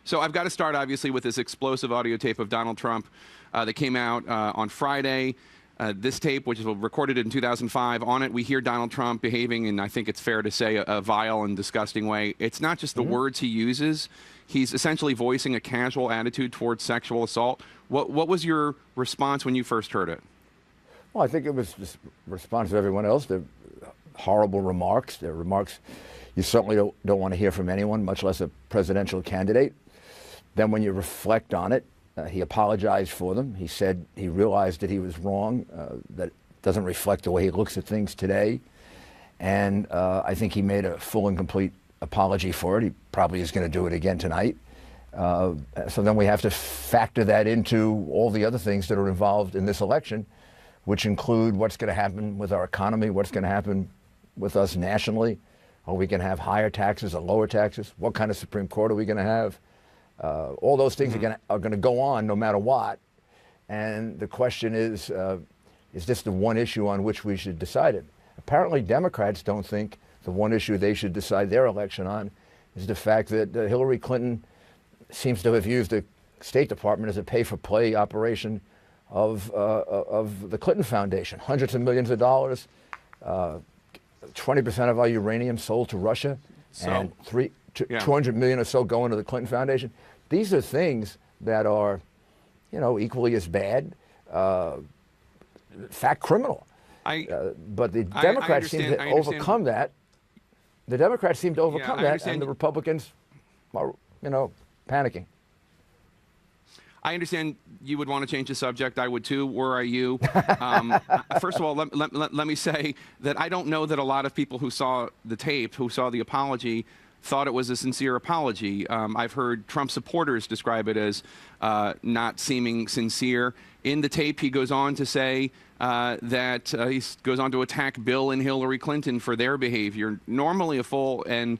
So I've got to start, obviously, with this explosive audio tape of Donald Trump that came out on Friday. This tape, which was recorded in 2005, on it we hear Donald Trump behaving in, I think it's fair to say, a vile and disgusting way. It's not just the words he uses. He's essentially voicing a casual attitude towards sexual assault. What was your response when you first heard it? Well, I think it was just a response to everyone else. They're horrible remarks. They're remarks you certainly don't want to hear from anyone, much less a presidential candidate. Then when you reflect on it, he apologized for them. He said he realized that he was wrong, that doesn't reflect the way he looks at things today. And I think he made a full and complete apology for it. He probably is going to do it again tonight. So then we have to factor that into all the other things that are involved in this election, which include what's going to happen with our economy, what's going to happen with us nationally. Are we going to have higher taxes or lower taxes? What kind of Supreme Court are we going to have? All those things are going to go on no matter what. And the question is this the one issue on which we should decide it? Apparently, Democrats don't think the one issue they should decide their election on is the fact that Hillary Clinton seems to have used the State Department as a pay-for-play operation of the Clinton Foundation. Hundreds of millions of dollars, 20% of our uranium sold to Russia, and 200 million or so going to the Clinton Foundation. These are things that are, equally as bad, fact criminal. But the Democrats seem to overcome that. The Democrats seem to overcome that, and the Republicans are, panicking. I understand you would want to change the subject. I would too. Where are you? First of all, let me say that I don't know that a lot of people who saw the tape, who saw the apology, thought it was a sincere apology. I've heard Trump supporters describe it as not seeming sincere. In the tape, he goes on to say that he goes on to attack Bill and Hillary Clinton for their behavior. Normally, a full and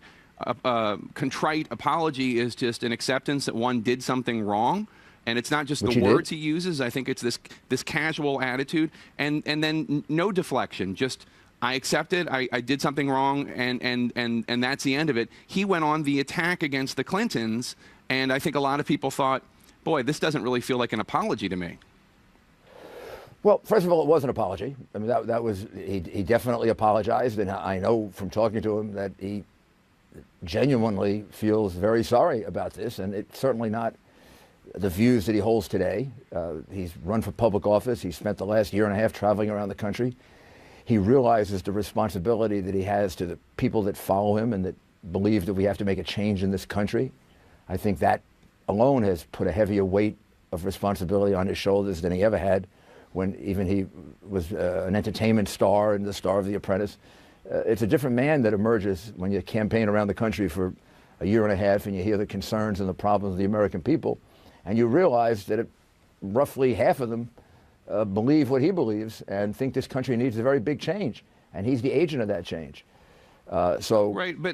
contrite apology is just an acceptance that one did something wrong. And it's not just the words he uses. I think it's this casual attitude, and then no deflection. Just I accept it. I did something wrong, and that's the end of it. He went on the attack against the Clintons, and I think a lot of people thought, boy, this doesn't really feel like an apology to me. Well, first of all, it was an apology. I mean, that was he definitely apologized, and I know from talking to him that he genuinely feels very sorry about this, and it's certainly not the views that he holds today. He's run for public office. He spent the last year and a half traveling around the country. He realizes the responsibility that he has to the people that follow him and that believe that we have to make a change in this country. I think that alone has put a heavier weight of responsibility on his shoulders than he ever had when even he was an entertainment star and the star of The Apprentice. It's a different man that emerges when you campaign around the country for a year and a half and you hear the concerns and the problems of the American people. And you realize that roughly half of them believe what he believes and think this country needs a very big change. And he's the agent of that change. Right, but